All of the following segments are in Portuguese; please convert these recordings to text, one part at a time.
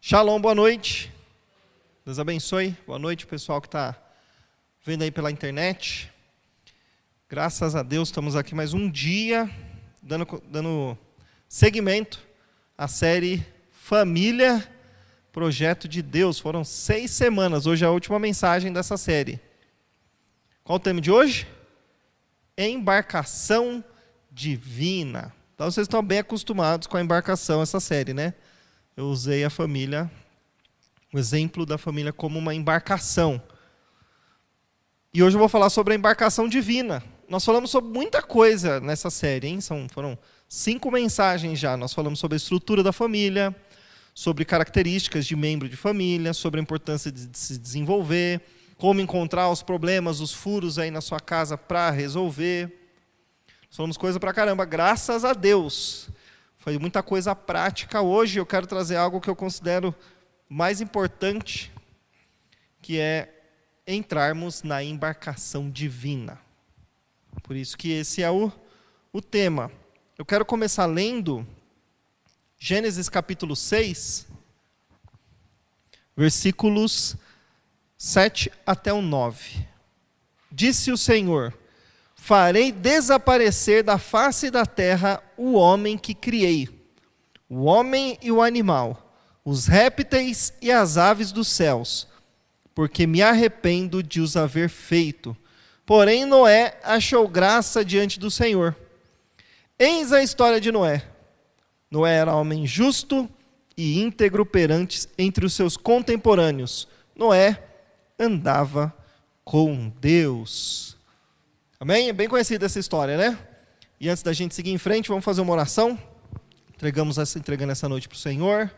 Shalom, boa noite. Deus abençoe. Boa noite, pessoal que está vendo aí pela internet. Graças a Deus, estamos aqui mais um dia, dando seguimento à série Família, Projeto de Deus. Foram 6 semanas, hoje é a última mensagem dessa série. Qual o tema de hoje? Embarcação divina. Então vocês estão bem acostumados com a embarcação, essa série, né? Eu usei a família, o exemplo da família como uma embarcação. E hoje eu vou falar sobre a embarcação divina. Nós falamos sobre muita coisa nessa série, hein? Foram 5 mensagens já. Nós falamos sobre a estrutura da família, sobre características de membro de família, sobre a importância de se desenvolver, como encontrar os problemas, os furos aí na sua casa para resolver. Nós falamos coisa pra caramba, graças a Deus. Foi muita coisa prática. Hoje eu quero trazer algo que eu considero mais importante, que é entrarmos na embarcação divina. Por isso que esse é o tema. Eu quero começar lendo Gênesis capítulo 6, versículos 7 até o 9. Disse o Senhor: farei desaparecer da face da terra o homem que criei, o homem e o animal, os répteis e as aves dos céus, porque me arrependo de os haver feito. Porém Noé achou graça diante do Senhor. Eis a história de Noé. Noé era homem justo e íntegro perante entre os seus contemporâneos. Noé andava com Deus. Amém? É bem conhecida essa história, né? E antes da gente seguir em frente, vamos fazer uma oração. Entregando essa noite para o Senhor.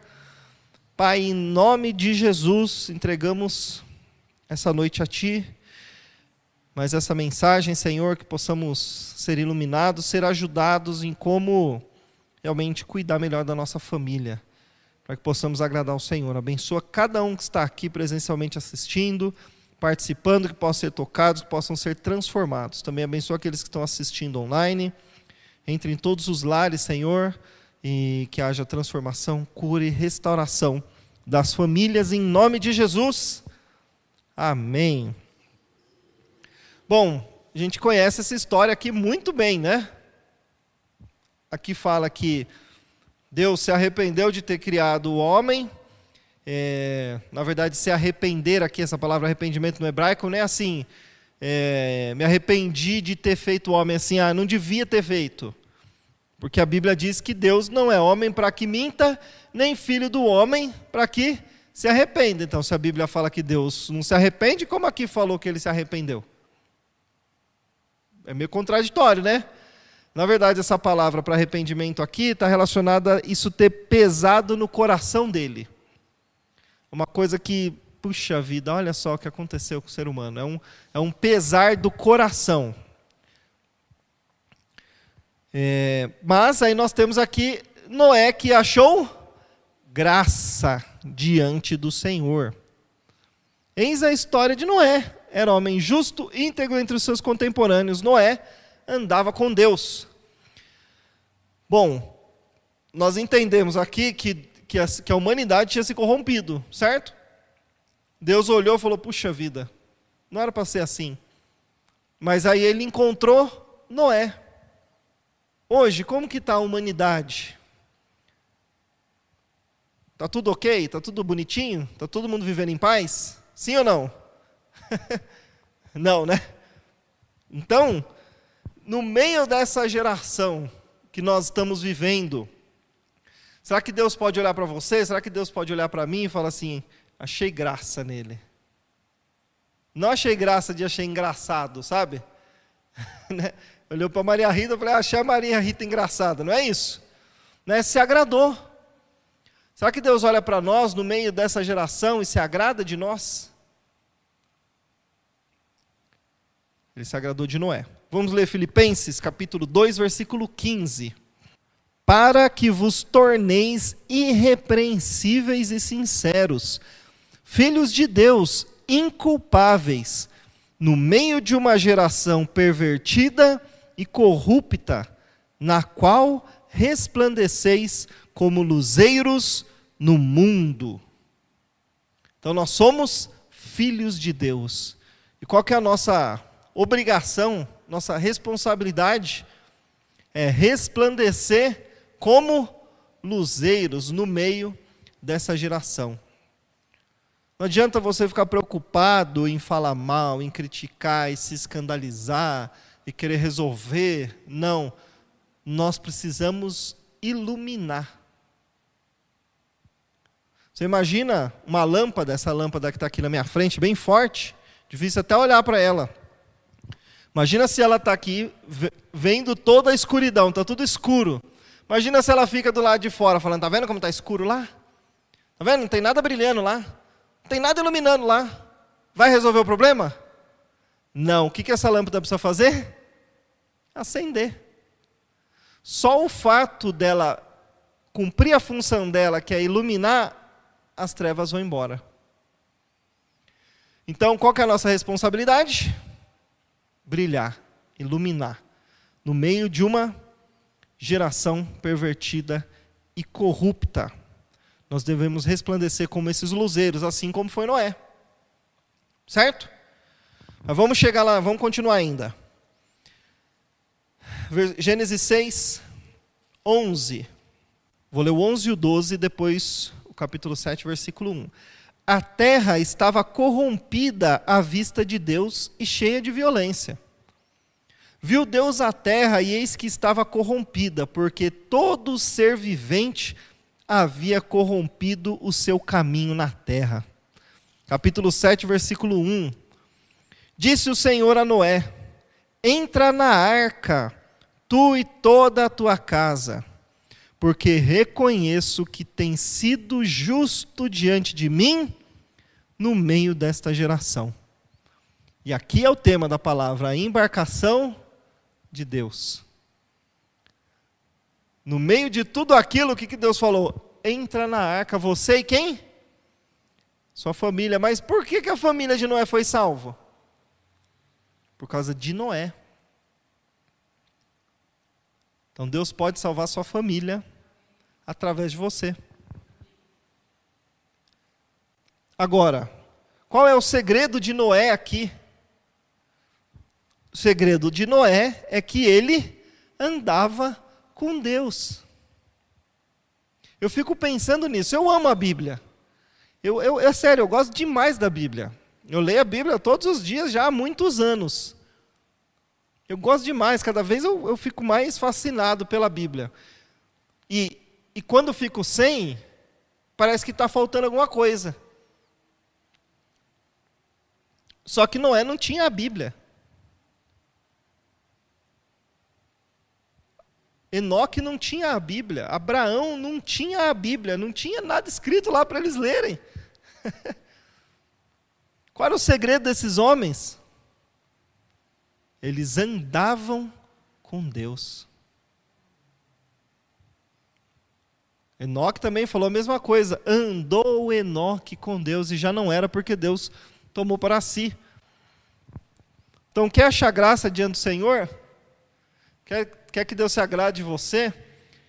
Pai, em nome de Jesus, entregamos essa noite a Ti. Mas essa mensagem, Senhor, que possamos ser iluminados, ser ajudados em como realmente cuidar melhor da nossa família. Para que possamos agradar ao Senhor. Abençoa cada um que está aqui presencialmente assistindo, participando, que possam ser tocados, que possam ser transformados. Também abençoa aqueles que estão assistindo online. Entre em todos os lares, Senhor, e que haja transformação, cura e restauração das famílias, em nome de Jesus. Amém. Bom, a gente conhece essa história aqui muito bem, né? Aqui fala que Deus se arrependeu de ter criado o homem. Na verdade, se arrepender aqui, essa palavra arrependimento no hebraico, não é assim, me arrependi de ter feito o homem assim, não devia ter feito. Porque a Bíblia diz que Deus não é homem para que minta, nem filho do homem para que se arrependa. Então, se a Bíblia fala que Deus não se arrepende, como aqui falou que ele se arrependeu? É meio contraditório, né? Na verdade, essa palavra para arrependimento aqui está relacionada a isso ter pesado no coração dele. Uma coisa que, puxa vida, olha só o que aconteceu com o ser humano. É um pesar do coração. Mas aí nós temos aqui Noé que achou graça diante do Senhor. Eis a história de Noé. Era homem justo, íntegro entre os seus contemporâneos. Noé andava com Deus. Bom, nós entendemos aqui que a humanidade tinha se corrompido, certo? Deus olhou e falou, puxa vida, não era para ser assim. Mas aí ele encontrou Noé. Hoje, como que está a humanidade? Está tudo ok? Está tudo bonitinho? Está todo mundo vivendo em paz? Sim ou não? Não, né? Então, no meio dessa geração que nós estamos vivendo, será que Deus pode olhar para você? Será que Deus pode olhar para mim e falar assim, achei graça nele? Não achei graça de achei engraçado, sabe? Olhou para Maria Rita e falei, achei a Maria Rita engraçada. Não é isso? Né? Se agradou. Será que Deus olha para nós no meio dessa geração e se agrada de nós? Ele se agradou de Noé. Vamos ler Filipenses, capítulo 2, versículo 15. Para que vos torneis irrepreensíveis e sinceros, filhos de Deus, inculpáveis, no meio de uma geração pervertida e corrupta, na qual resplandeceis como luzeiros no mundo. Então nós somos filhos de Deus. E qual que é a nossa obrigação, nossa responsabilidade? É resplandecer como luzeiros no meio dessa geração. Não adianta você ficar preocupado em falar mal, em criticar, e se escandalizar, e querer resolver. Não, nós precisamos iluminar. Você imagina uma lâmpada, essa lâmpada que está aqui na minha frente, bem forte, difícil até olhar para ela. Imagina se ela está aqui, vendo toda a escuridão, está tudo escuro. Imagina se ela fica do lado de fora, falando, está vendo como está escuro lá? Está vendo? Não tem nada brilhando lá. Não tem nada iluminando lá. Vai resolver o problema? Não. O que essa lâmpada precisa fazer? Acender. Só o fato dela cumprir a função dela, que é iluminar, as trevas vão embora. Então, qual que é a nossa responsabilidade? Brilhar, iluminar, no meio de uma geração pervertida e corrupta. Nós devemos resplandecer como esses luzeiros, assim como foi Noé. Certo? Mas vamos chegar lá, vamos continuar ainda. Gênesis 6, 11. Vou ler o 11 e o 12, depois o capítulo 7, versículo 1. A terra estava corrompida à vista de Deus e cheia de violência. Viu Deus a terra e eis que estava corrompida, porque todo ser vivente havia corrompido o seu caminho na terra. Capítulo 7, versículo 1. Disse o Senhor a Noé, entra na arca, tu e toda a tua casa, porque reconheço que tens sido justo diante de mim no meio desta geração. E aqui é o tema da palavra, a embarcação de Deus. No meio de tudo aquilo, o que Deus falou? Entra na arca, você e quem? Sua família. Mas por que a família de Noé foi salva? Por causa de Noé. Então Deus pode salvar sua família através de você. Agora, qual é o segredo de Noé aqui? O segredo de Noé é que ele andava com Deus. Eu fico pensando nisso, eu amo a Bíblia. É sério, eu gosto demais da Bíblia. Eu leio a Bíblia todos os dias já há muitos anos. Eu gosto demais, cada vez eu fico mais fascinado pela Bíblia. E quando fico sem, parece que está faltando alguma coisa. Só que Noé não tinha a Bíblia. Enoque não tinha a Bíblia. Abraão não tinha a Bíblia. Não tinha nada escrito lá para eles lerem. Qual era o segredo desses homens? Eles andavam com Deus. Enoque também falou a mesma coisa. Andou Enoque com Deus e já não era porque Deus tomou para si. Então, quer achar graça diante do Senhor? Quer que Deus se agrade de você?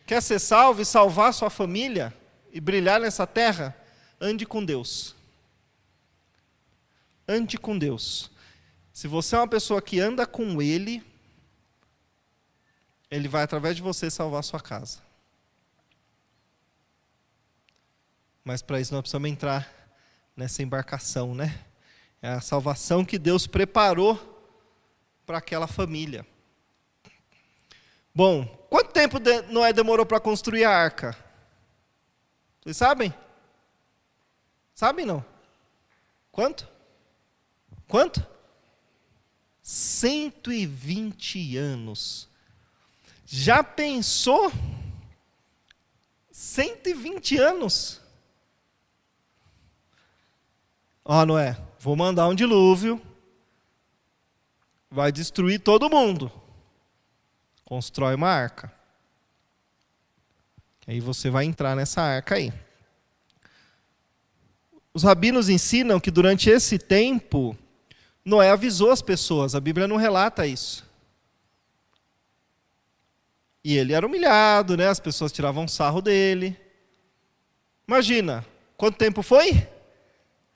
Quer ser salvo e salvar sua família? E brilhar nessa terra? Ande com Deus. Ande com Deus. Se você é uma pessoa que anda com Ele, Ele vai, através de você, salvar a sua casa. Mas para isso nós precisamos entrar nessa embarcação, né? É a salvação que Deus preparou para aquela família. Bom, quanto tempo Noé demorou para construir a arca? Vocês sabem? Sabem não? Quanto? 120 anos. Já pensou? 120 anos. Ó, Noé, vou mandar um dilúvio. Vai destruir todo mundo. Constrói uma arca. Aí você vai entrar nessa arca aí. Os rabinos ensinam que durante esse tempo, Noé avisou as pessoas. A Bíblia não relata isso. E ele era humilhado, né? As pessoas tiravam sarro dele. Imagina, quanto tempo foi?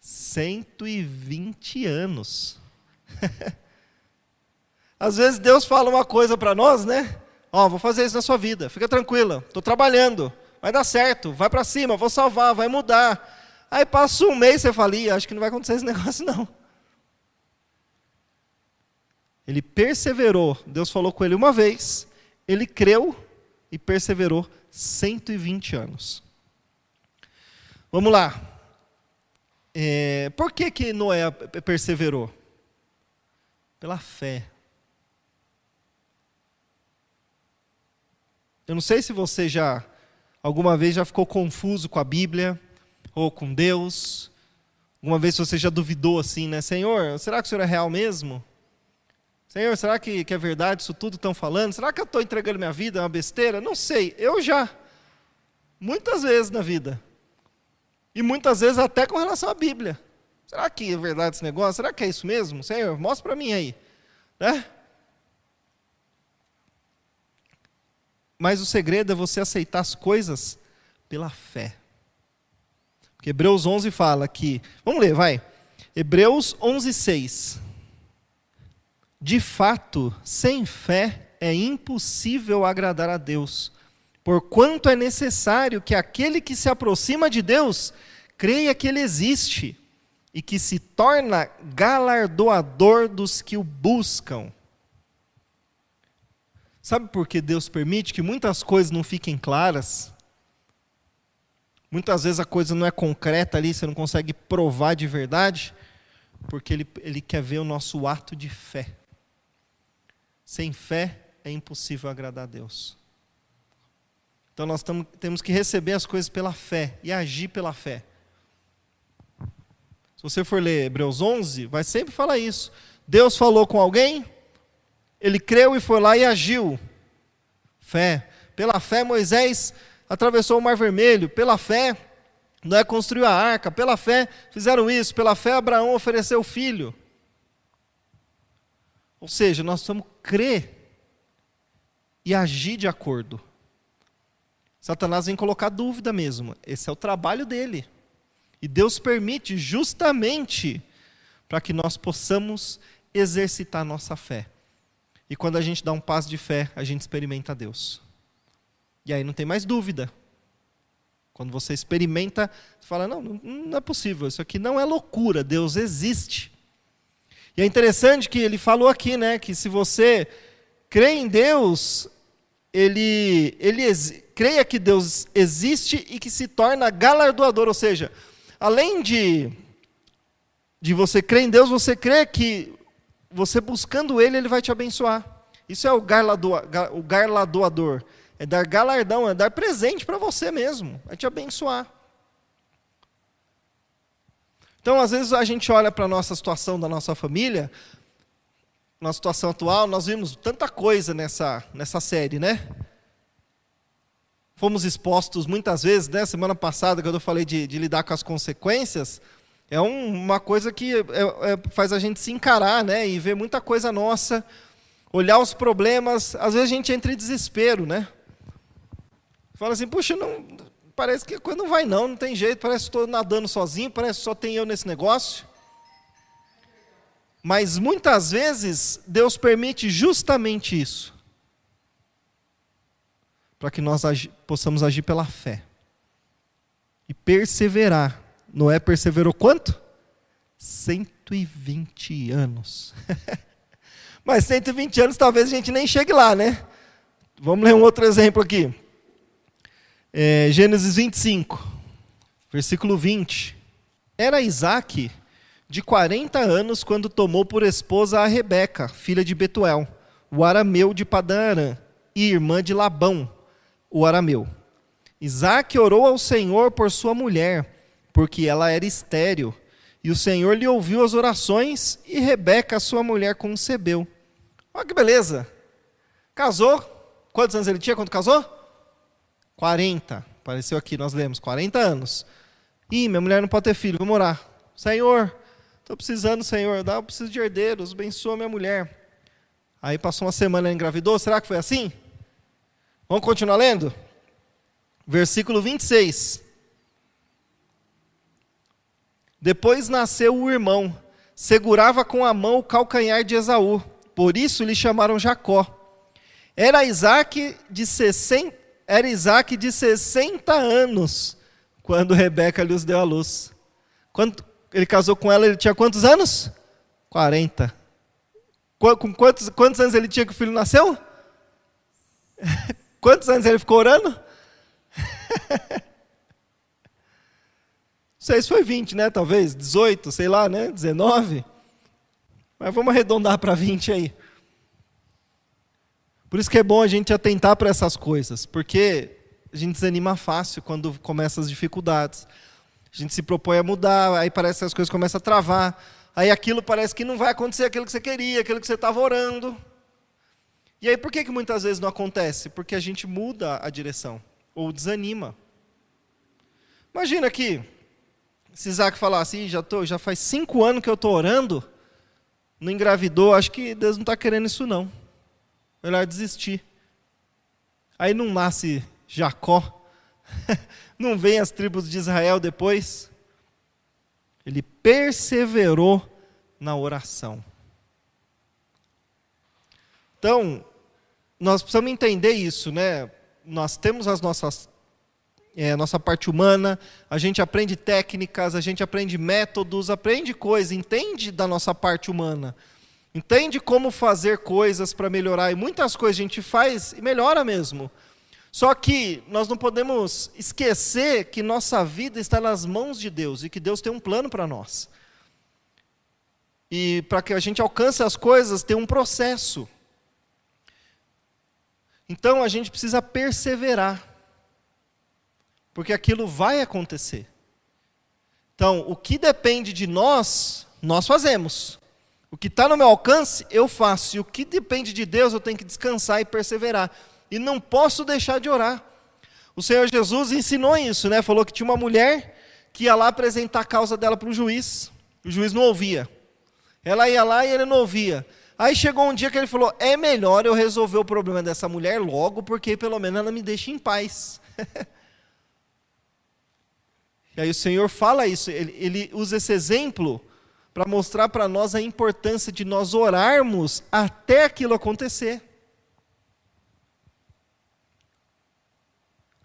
120 anos. Às vezes Deus fala uma coisa para nós, né? Ó, vou fazer isso na sua vida, fica tranquila, estou trabalhando, vai dar certo, vai para cima, vou salvar, vai mudar. Aí passa um mês, você fala, acho que não vai acontecer esse negócio não. Ele perseverou, Deus falou com ele uma vez, ele creu e perseverou 120 anos. Vamos lá. Por que Noé perseverou? Pela fé. Eu não sei se você alguma vez já ficou confuso com a Bíblia, ou com Deus. Alguma vez você já duvidou assim, né? Senhor, será que o Senhor é real mesmo? Senhor, será que é verdade isso tudo estão falando? Será que eu estou entregando minha vida? É uma besteira? Não sei, eu já. Muitas vezes na vida. E muitas vezes até com relação à Bíblia. Será que é verdade esse negócio? Será que é isso mesmo? Senhor, mostra para mim aí. Né? Mas o segredo é você aceitar as coisas pela fé. Porque Hebreus 11 fala que... Vamos ler, vai. Hebreus 11:6. De fato, sem fé é impossível agradar a Deus, porquanto é necessário que aquele que se aproxima de Deus creia que Ele existe e que se torna galardoador dos que o buscam. Sabe por que Deus permite que muitas coisas não fiquem claras? Muitas vezes a coisa não é concreta ali, você não consegue provar de verdade, porque Ele quer ver o nosso ato de fé. Sem fé é impossível agradar a Deus. Então nós temos que receber as coisas pela fé e agir pela fé. Se você for ler Hebreus 11, vai sempre falar isso. Deus falou com alguém, ele creu e foi lá e agiu. Fé. Pela fé Moisés atravessou o Mar Vermelho. Pela fé Noé construiu a arca. Pela fé fizeram isso. Pela fé Abraão ofereceu o filho. Ou seja, nós precisamos crer e agir de acordo. Satanás vem colocar dúvida mesmo. Esse é o trabalho dele. E Deus permite justamente para que nós possamos exercitar nossa fé. E quando a gente dá um passo de fé, a gente experimenta Deus. E aí não tem mais dúvida. Quando você experimenta, você fala, não é possível, isso aqui não é loucura, Deus existe. E é interessante que ele falou aqui, né, que se você crê em Deus, creia que Deus existe e que se torna galardoador, ou seja, além de você crer em Deus, você crê que você buscando Ele vai te abençoar. Isso é o galardoador. É dar galardão, é dar presente para você mesmo, é te abençoar. Então, às vezes, a gente olha para a nossa situação da nossa família, nossa situação atual, nós vimos tanta coisa nessa série, né? Fomos expostos muitas vezes, né? Semana passada, quando eu falei de lidar com as consequências, é uma coisa que faz a gente se encarar, né? E ver muita coisa nossa, olhar os problemas, às vezes a gente entra em desespero, né? Fala assim, puxa, parece que a coisa não vai não tem jeito, parece que estou nadando sozinho, parece que só tem eu nesse negócio. Mas muitas vezes Deus permite justamente isso, para que nós possamos agir pela fé e perseverar. Noé perseverou quanto? 120 anos. Mas 120 anos talvez a gente nem chegue lá, né? Vamos ler um outro exemplo aqui. Gênesis 25, versículo 20. Era Isaque de 40 anos quando tomou por esposa a Rebeca, filha de Betuel, o arameu de Padã-Arã, e irmã de Labão, o arameu. Isaque orou ao Senhor por sua mulher, porque ela era estéril, e o Senhor lhe ouviu as orações, e Rebeca, sua mulher, concebeu. Olha que beleza. Casou. Quantos anos ele tinha quando casou? 40. Apareceu aqui, nós lemos, 40 anos. Minha mulher não pode ter filho, vamos orar. Senhor, estou precisando, Senhor, eu preciso de herdeiros, abençoa minha mulher. Aí passou uma semana, ela engravidou, será que foi assim? Vamos continuar lendo? Versículo 26. Depois nasceu o irmão, segurava com a mão o calcanhar de Esaú, por isso lhe chamaram Jacó. Era Isaac de 60 anos, quando Rebeca lhes deu à luz. Quando ele casou com ela, ele tinha quantos anos? 40. Com quantos anos ele tinha que o filho nasceu? Quantos anos ele ficou orando? Não sei se foi 20, né? Talvez 18, sei lá, né? 19. Mas vamos arredondar para 20 aí. Por isso que é bom a gente atentar para essas coisas, porque a gente desanima fácil quando começam as dificuldades. A gente se propõe a mudar, aí parece que as coisas começam a travar. Aí aquilo parece que não vai acontecer aquilo que você queria, aquilo que você estava orando. E aí por que muitas vezes não acontece? Porque a gente muda a direção, ou desanima. Imagina aqui, se Isaac falasse, já faz 5 anos que eu estou orando, não engravidou, acho que Deus não está querendo isso não. Melhor desistir. Aí não nasce Jacó, não vem as tribos de Israel depois. Ele perseverou na oração. Então, nós precisamos entender isso, né? Nós temos a nossa parte humana, a gente aprende técnicas, a gente aprende métodos, aprende coisas, entende da nossa parte humana. Entende como fazer coisas para melhorar, e muitas coisas a gente faz e melhora mesmo. Só que nós não podemos esquecer que nossa vida está nas mãos de Deus, e que Deus tem um plano para nós. E para que a gente alcance as coisas, tem um processo. Então a gente precisa perseverar, porque aquilo vai acontecer. Então, o que depende de nós, nós fazemos. O que está no meu alcance, eu faço. E o que depende de Deus, eu tenho que descansar e perseverar. E não posso deixar de orar. O Senhor Jesus ensinou isso, né? Falou que tinha uma mulher que ia lá apresentar a causa dela para o juiz. O juiz não ouvia. Ela ia lá e ele não ouvia. Aí chegou um dia que ele falou, é melhor eu resolver o problema dessa mulher logo, porque pelo menos ela me deixa em paz. E aí o Senhor fala isso, ele usa esse exemplo para mostrar para nós a importância de nós orarmos até aquilo acontecer.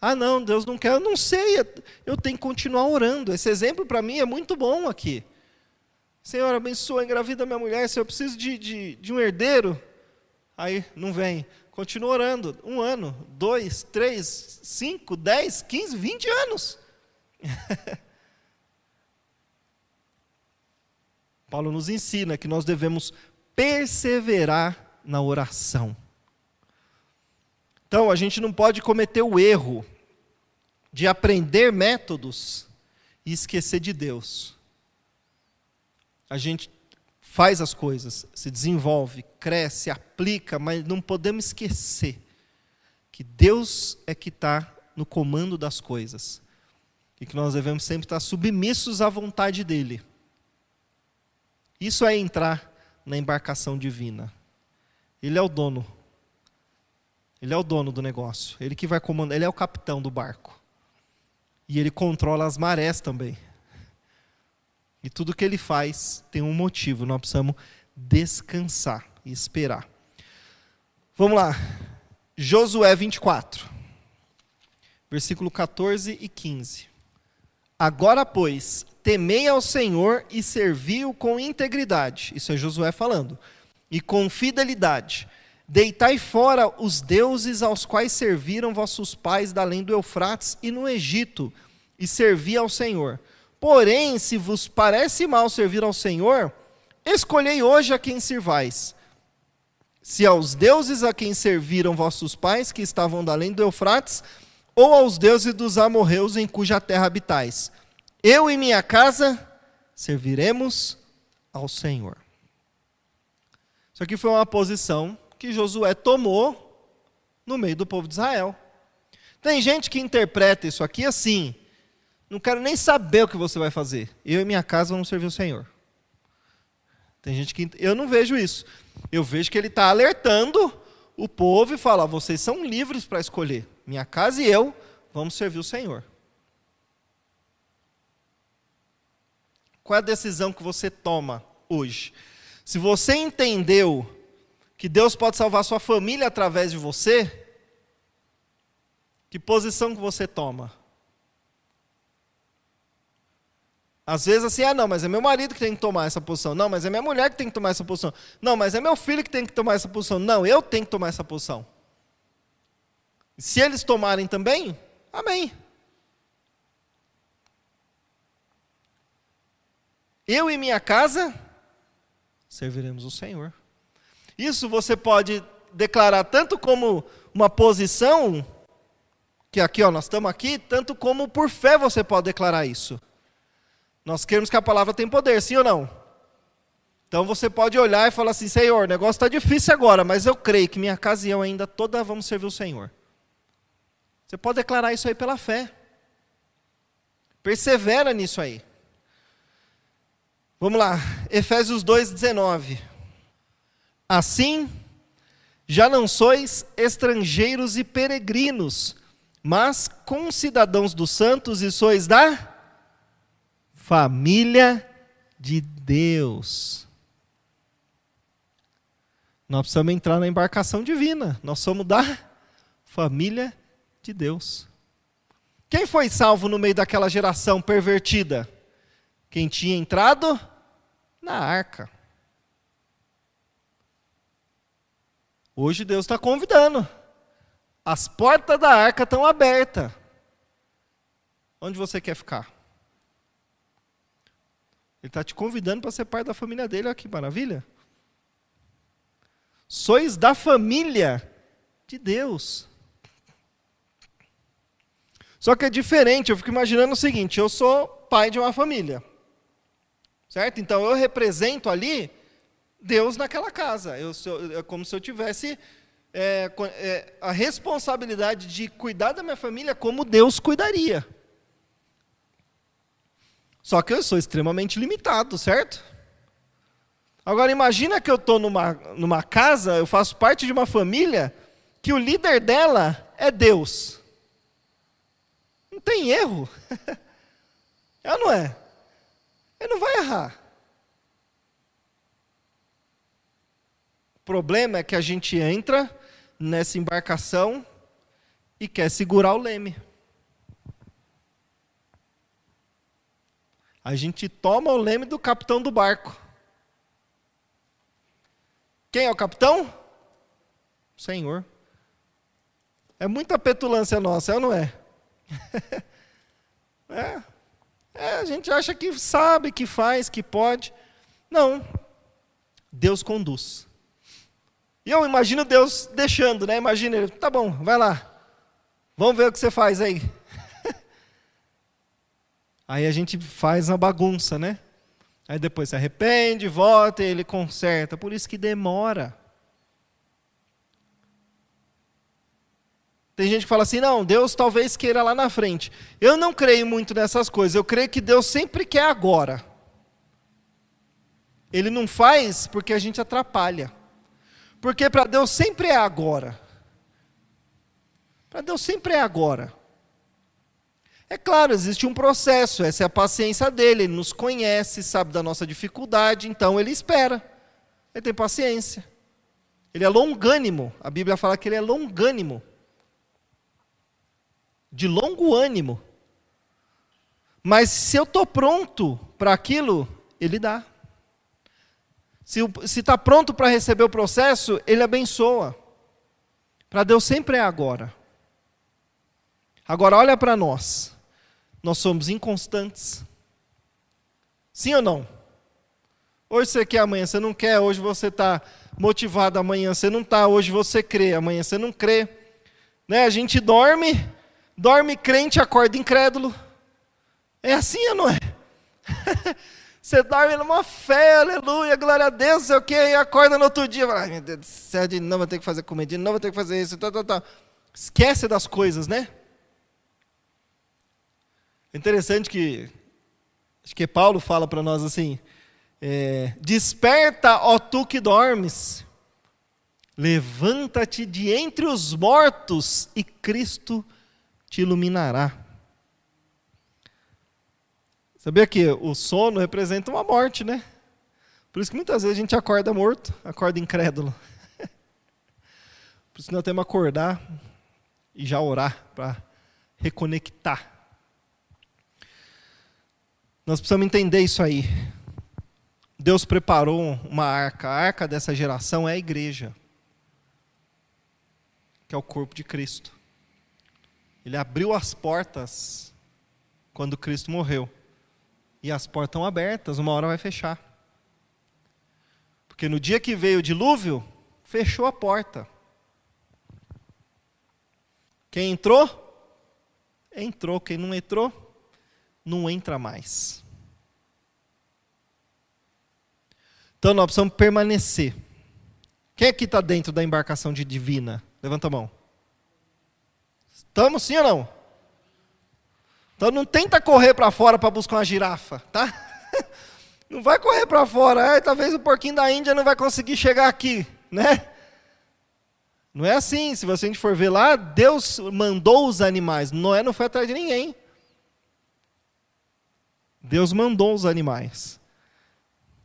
Ah não, Deus não quer, eu não sei, eu tenho que continuar orando. Esse exemplo para mim é muito bom aqui. Senhor, abençoa, engravida minha mulher, se eu preciso de um herdeiro, aí não vem. Continua orando, 1 ano, 2, 3, 5, 10, 15, 20 anos. Paulo nos ensina que nós devemos perseverar na oração. Então, a gente não pode cometer o erro de aprender métodos e esquecer de Deus. A gente faz as coisas, se desenvolve, cresce, aplica, mas não podemos esquecer que Deus é que está no comando das coisas. E que nós devemos sempre estar submissos à vontade dEle. Isso é entrar na embarcação divina. Ele é o dono. Ele é o dono do negócio. Ele que vai comandar, ele é o capitão do barco. E ele controla as marés também. E tudo que ele faz tem um motivo. Nós precisamos descansar e esperar. Vamos lá. Josué 24. Versículo 14 e 15. Agora, pois, temei ao Senhor e servi-o com integridade. Isso é Josué falando. E com fidelidade. Deitai fora os deuses aos quais serviram vossos pais da além do Eufrates e no Egito, e servi ao Senhor. Porém, se vos parece mal servir ao Senhor, escolhei hoje a quem sirvais. Se aos deuses a quem serviram vossos pais, que estavam da além do Eufrates, ou aos deuses dos amorreus em cuja terra habitais. Eu e minha casa serviremos ao Senhor. Isso aqui foi uma posição que Josué tomou no meio do povo de Israel. Tem gente que interpreta isso aqui assim, não quero nem saber o que você vai fazer. Eu e minha casa vamos servir o Senhor. Tem gente que... Eu não vejo isso. Eu vejo que ele está alertando o povo e fala, vocês são livres para escolher. Minha casa e eu vamos servir o Senhor. Qual é a decisão que você toma hoje? Se você entendeu que Deus pode salvar sua família através de você, que posição que você toma? Às vezes assim, não, mas é meu marido que tem que tomar essa posição. Não, mas é minha mulher que tem que tomar essa posição. Não, mas é meu filho que tem que tomar essa posição. Não, eu tenho que tomar essa posição. Se eles tomarem também, amém. Eu e minha casa serviremos o Senhor. Isso você pode declarar tanto como uma posição, que aqui, nós estamos aqui, tanto como por fé você pode declarar isso. Nós queremos que a palavra tenha poder, sim ou não? Então você pode olhar e falar assim, Senhor, o negócio está difícil agora, mas eu creio que minha casa e eu ainda toda vamos servir o Senhor. Você pode declarar isso aí pela fé. Persevera nisso aí. Vamos lá, Efésios 2:19. Assim, já não sois estrangeiros e peregrinos, mas concidadãos dos santos e sois da família de Deus. Nós precisamos entrar na embarcação divina. Nós somos da família de Deus. Quem foi salvo no meio daquela geração pervertida? Quem tinha entrado na arca. Hoje Deus está convidando. As portas da arca estão abertas. Onde você quer ficar? Ele está te convidando para ser parte da família dele. Olha que maravilha. Sois da família de Deus. Só que é diferente. Eu fico imaginando o seguinte. Eu sou pai de uma família. Certo? Então eu represento ali Deus naquela casa. É como se eu tivesse a responsabilidade de cuidar da minha família como Deus cuidaria. Só que eu sou extremamente limitado, certo? Agora imagina que eu estou numa casa, eu faço parte de uma família, que o líder dela é Deus. Não tem erro. É ou não é? Ele não vai errar. O problema é que a gente entra nessa embarcação e quer segurar o leme. A gente toma o leme do capitão do barco. Quem é o capitão? O Senhor. É muita petulância nossa, é ou não é? A gente acha que sabe, que faz, que pode. Não. Deus conduz. E eu imagino Deus deixando, né? Imagina ele, tá bom, vai lá. Vamos ver o que você faz aí. Aí a gente faz uma bagunça, né? Aí depois se arrepende, volta e ele conserta. Por isso que demora. Tem gente que fala assim, não, Deus talvez queira lá na frente. Eu não creio muito nessas coisas. Eu creio que Deus sempre quer agora. Ele não faz porque a gente atrapalha. Porque para Deus sempre é agora. Para Deus sempre é agora. É claro, existe um processo, essa é a paciência dele, ele nos conhece, sabe da nossa dificuldade, então ele espera, ele tem paciência. Ele é longânimo, a Bíblia fala que ele é longânimo, de longo ânimo. Mas se eu estou pronto para aquilo, ele dá. Se está pronto para receber o processo, ele abençoa. Para Deus sempre é agora. Agora olha para nós. Nós somos inconstantes. Sim ou não? Hoje você quer, amanhã você não quer. Hoje você está motivado, amanhã você não está. Hoje você crê, amanhã você não crê. Né? A gente dorme crente, acorda incrédulo. É assim ou não é? Você dorme numa fé, aleluia, glória a Deus, sei o quê, e acorda no outro dia. Ai, meu Deus do céu, de novo vou ter que fazer comida, de novo vou ter que fazer isso, tal. Esquece das coisas, né? É interessante que, acho que Paulo fala para nós assim, desperta, ó tu que dormes, levanta-te de entre os mortos e Cristo te iluminará. Sabia que o sono representa uma morte, né? Por isso que muitas vezes a gente acorda morto, acorda incrédulo. Por isso que nós temos que acordar e já orar para reconectar. Nós precisamos entender isso aí. Deus preparou uma arca. A arca dessa geração é a igreja, que é o corpo de Cristo. Ele abriu as portas quando Cristo morreu. E as portas estão abertas, uma hora vai fechar. Porque no dia que veio o dilúvio, fechou a porta. Quem entrou? Entrou. Quem não entrou? Não entra mais. Então nós precisamos permanecer. Quem aqui está dentro da embarcação divina? Levanta a mão. Estamos sim ou não? Então não tenta correr para fora para buscar uma girafa, tá? Não vai correr para fora. Talvez o porquinho da Índia não vai conseguir chegar aqui, né? Não é assim. Se você for ver lá, Deus mandou os animais. Noé não foi atrás de ninguém. Deus mandou os animais.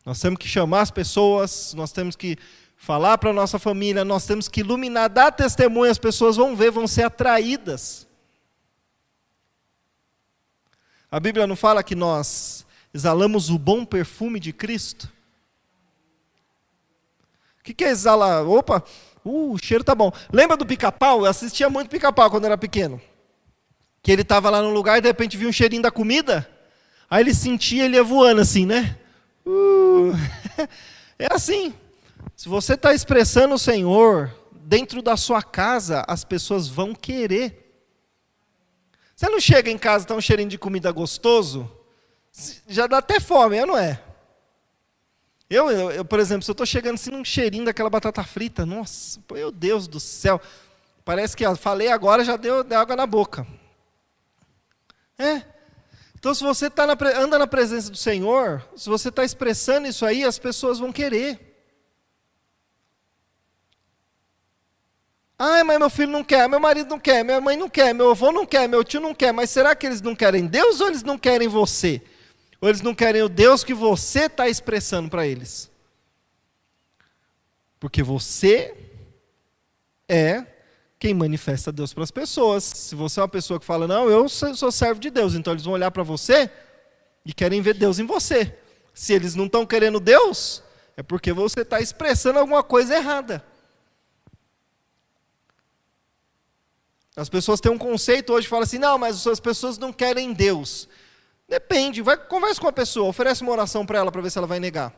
Nós temos que chamar as pessoas, nós temos que falar para a nossa família, nós temos que iluminar, dar testemunho, as pessoas vão ver, vão ser atraídas. A Bíblia não fala que nós exalamos o bom perfume de Cristo? O que é exalar? Opa, o cheiro tá bom. Lembra do Pica-Pau? Eu assistia muito Pica-Pau quando era pequeno. Que ele estava lá no lugar e de repente viu um cheirinho da comida, aí ele sentia, ele ia voando assim, né? É assim. Se você está expressando o Senhor dentro da sua casa, as pessoas vão querer. Você não chega em casa e está um cheirinho de comida gostoso, já dá até fome, não é? Eu, por exemplo, se eu estou chegando assim num cheirinho daquela batata frita, nossa, meu Deus do céu, parece que falei agora, já deu água na boca. Então se você anda na presença do Senhor, se você está expressando isso aí, as pessoas vão querer. Mas meu filho não quer, meu marido não quer, minha mãe não quer, meu avô não quer, meu tio não quer. Mas será que eles não querem Deus ou eles não querem você? Ou eles não querem o Deus que você está expressando para eles? Porque você é quem manifesta Deus para as pessoas. Se você é uma pessoa que fala, não, eu sou servo de Deus, então eles vão olhar para você e querem ver Deus em você. Se eles não estão querendo Deus, é porque você está expressando alguma coisa errada. As pessoas têm um conceito hoje, falam assim, não, mas as pessoas não querem Deus. Depende, conversa com a pessoa, oferece uma oração para ela, para ver se ela vai negar.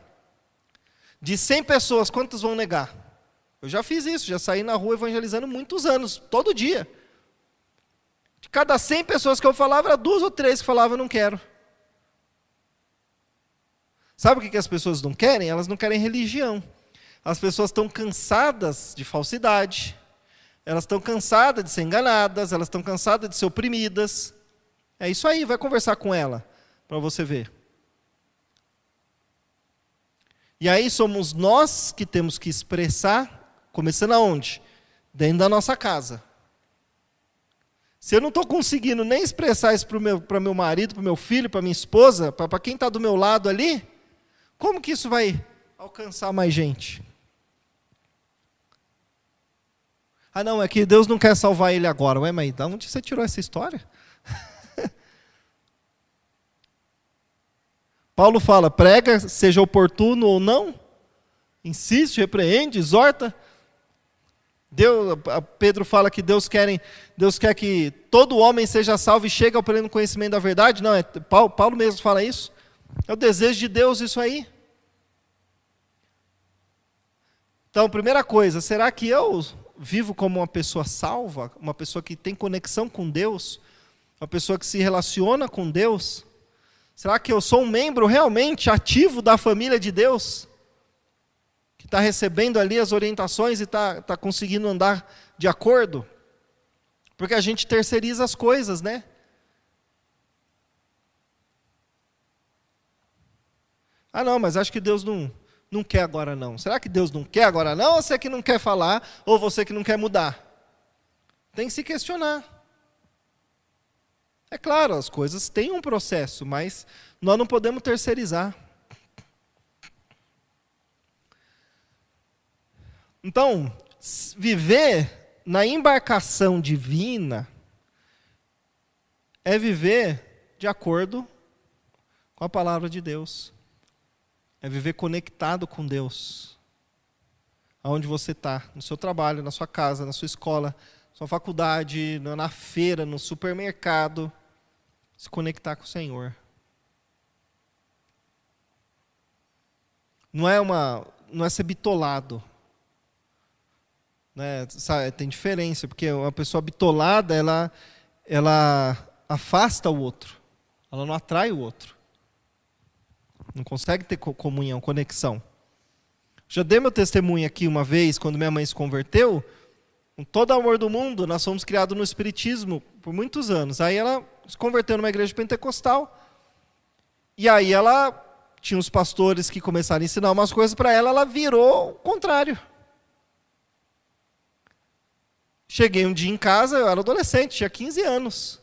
De 100 pessoas, quantas vão negar? Eu já fiz isso, já saí na rua evangelizando muitos anos, todo dia. De cada 100 pessoas que eu falava, era 2 ou 3 que falavam, não quero. Sabe o que as pessoas não querem? Elas não querem religião. As pessoas estão cansadas de falsidade. Elas estão cansadas de ser enganadas, elas estão cansadas de ser oprimidas. É isso aí, vai conversar com ela, para você ver. E aí somos nós que temos que expressar, começando aonde? Dentro da nossa casa. Se eu não estou conseguindo nem expressar isso para meu marido, para o meu filho, para minha esposa, para quem está do meu lado ali, como que isso vai alcançar mais gente? Não, é que Deus não quer salvar ele agora. Ué, mas de onde você tirou essa história? Paulo fala, prega, seja oportuno ou não, insiste, repreende, exorta. Pedro fala que Deus quer que todo homem seja salvo e chegue ao pleno conhecimento da verdade. Não, Paulo mesmo fala isso. É o desejo de Deus isso aí. Então, primeira coisa, será que eu vivo como uma pessoa salva, uma pessoa que tem conexão com Deus, uma pessoa que se relaciona com Deus? Será que eu sou um membro realmente ativo da família de Deus? Que está recebendo ali as orientações e está conseguindo andar de acordo? Porque a gente terceiriza as coisas, né? Não, mas acho que Deus não quer agora não. Será que Deus não quer agora não? Ou você que não quer falar, ou você que não quer mudar? Tem que se questionar. É claro, as coisas têm um processo, mas nós não podemos terceirizar. Então, viver na embarcação divina é viver de acordo com a palavra de Deus. É viver conectado com Deus. Aonde você está, no seu trabalho, na sua casa, na sua escola, na sua faculdade, na feira, no supermercado. Se conectar com o Senhor. Não é ser bitolado. Né? Sabe, tem diferença, porque uma pessoa bitolada, ela afasta o outro. Ela não atrai o outro. Não consegue ter comunhão, conexão. Já dei meu testemunho aqui uma vez, quando minha mãe se converteu. Com todo o amor do mundo, nós fomos criados no Espiritismo por muitos anos. Aí ela se converteu numa igreja pentecostal. E aí ela tinha os pastores que começaram a ensinar umas coisas para ela, ela virou o contrário. Cheguei um dia em casa, eu era adolescente, tinha 15 anos.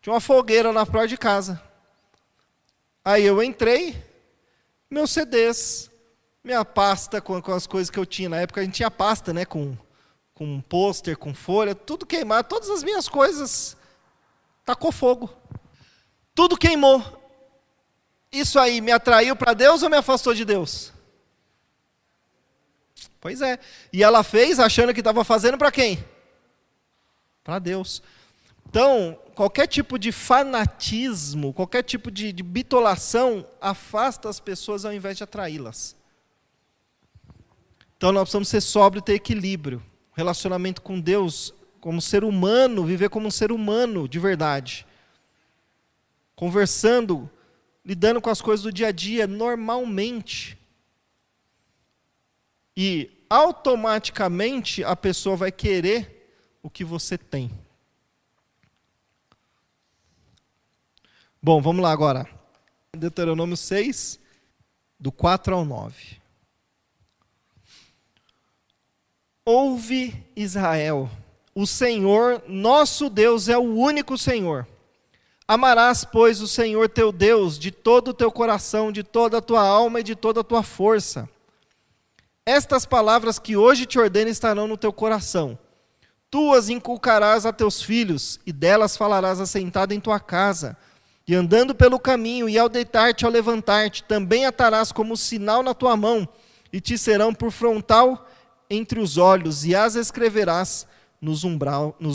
Tinha uma fogueira na porta de casa. Aí eu entrei, meus CDs, minha pasta com as coisas que eu tinha. Na época a gente tinha pasta, né, com um pôster, com folha, tudo queimado. Todas as minhas coisas, tacou fogo. Tudo queimou. Isso aí me atraiu para Deus ou me afastou de Deus? Pois é. E ela fez achando que estava fazendo para quem? Para Deus. Então, qualquer tipo de fanatismo, qualquer tipo de bitolação, afasta as pessoas ao invés de atraí-las. Então, nós precisamos ser sóbrios e ter equilíbrio. Relacionamento com Deus, como ser humano, viver como um ser humano de verdade. Conversando, lidando com as coisas do dia a dia normalmente. E automaticamente a pessoa vai querer o que você tem. Bom, vamos lá agora. Deuteronômio 6, do 4 ao 9. Ouve, Israel, o Senhor, nosso Deus, é o único Senhor. Amarás, pois, o Senhor teu Deus de todo o teu coração, de toda a tua alma e de toda a tua força. Estas palavras que hoje te ordeno estarão no teu coração. Tu as inculcarás a teus filhos, e delas falarás assentado em tua casa, e andando pelo caminho, e ao deitar-te, ao levantar-te, também atarás como sinal na tua mão, e te serão por frontal entre os olhos, e as escreverás nos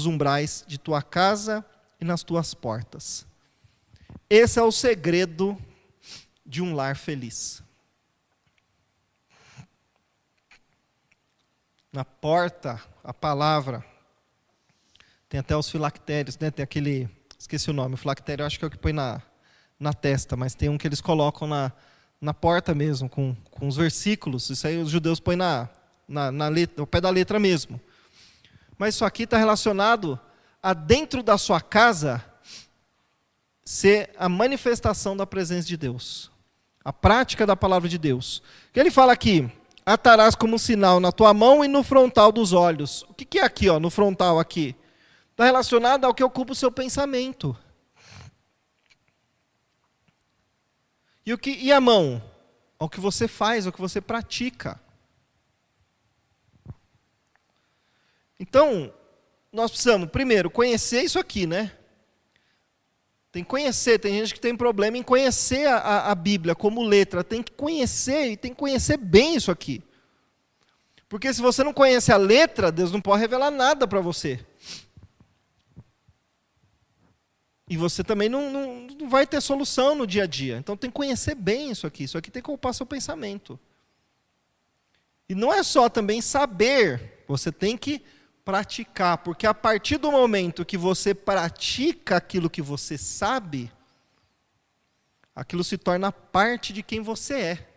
umbrais de tua casa e nas tuas portas. Esse é o segredo de um lar feliz. Na porta, a palavra, tem até os filactérios, né? Tem aquele, esqueci o nome, o filactério eu acho que é o que põe na testa, mas tem um que eles colocam na porta mesmo, com os versículos. Isso aí os judeus põem na letra, no pé da letra mesmo. Mas isso aqui está relacionado a dentro da sua casa ser a manifestação da presença de Deus. A prática da palavra de Deus. O que ele fala aqui? Atarás como sinal na tua mão e no frontal dos olhos. O que é aqui, ó, no frontal aqui? Está relacionado ao que ocupa o seu pensamento. E a mão? Ao que você faz, ao que você pratica. Então, nós precisamos, primeiro, conhecer isso aqui, né? Tem que conhecer, tem gente que tem problema em conhecer a Bíblia como letra. Tem que conhecer, e tem que conhecer bem isso aqui. Porque se você não conhece a letra, Deus não pode revelar nada para você. E você também não vai ter solução no dia a dia. Então tem que conhecer bem isso aqui. Isso aqui tem que ocupar seu pensamento. E não é só também saber, você tem que praticar. Porque a partir do momento que você pratica aquilo que você sabe, aquilo se torna parte de quem você é.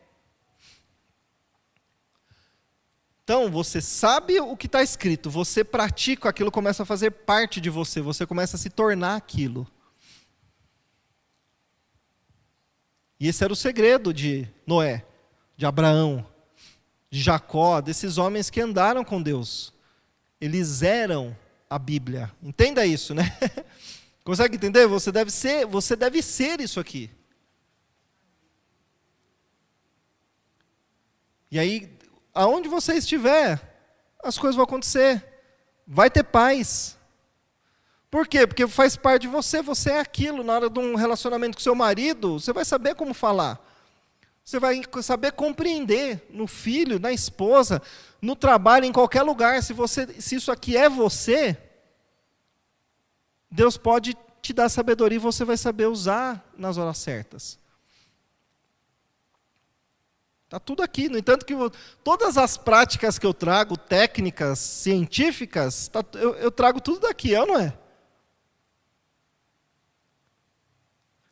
Então, você sabe o que está escrito, você pratica, aquilo começa a fazer parte de você, você começa a se tornar aquilo. E esse era o segredo de Noé, de Abraão, de Jacó, desses homens que andaram com Deus. Eles eram a Bíblia. Entenda isso, né? Consegue entender? Você deve ser isso aqui. E aí, aonde você estiver, as coisas vão acontecer. Vai ter paz. Por quê? Porque faz parte de você, você é aquilo. Na hora de um relacionamento com seu marido, você vai saber como falar. Você vai saber compreender no filho, na esposa, no trabalho, em qualquer lugar. Se isso aqui é você, Deus pode te dar sabedoria e você vai saber usar nas horas certas. Está tudo aqui. No entanto, que todas as práticas que eu trago, técnicas científicas, eu trago tudo daqui, é ou não é?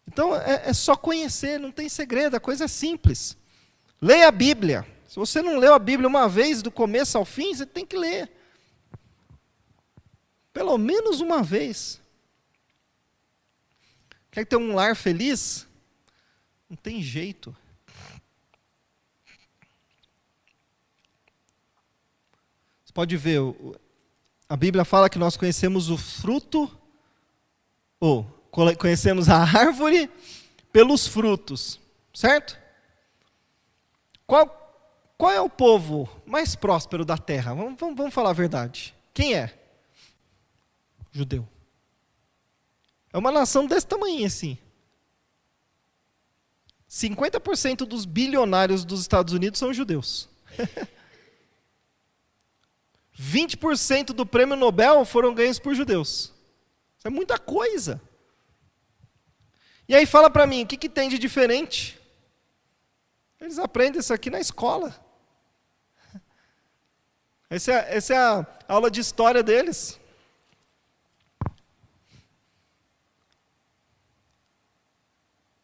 Então, é só conhecer, não tem segredo, a coisa é simples. Leia a Bíblia. Se você não leu a Bíblia uma vez, do começo ao fim, você tem que ler. Pelo menos uma vez. Quer ter um lar feliz? Não tem jeito. Você pode ver, a Bíblia fala que nós conhecemos o fruto, ou conhecemos a árvore pelos frutos, certo? Qual é o povo mais próspero da terra? Vamos falar a verdade. Quem é? Judeu. É uma nação desse tamanho assim. 50% dos bilionários dos Estados Unidos são judeus. 20% do prêmio Nobel foram ganhos por judeus. Isso é muita coisa. E aí fala para mim, o que tem de diferente? Eles aprendem isso aqui na escola. Essa é a aula de história deles.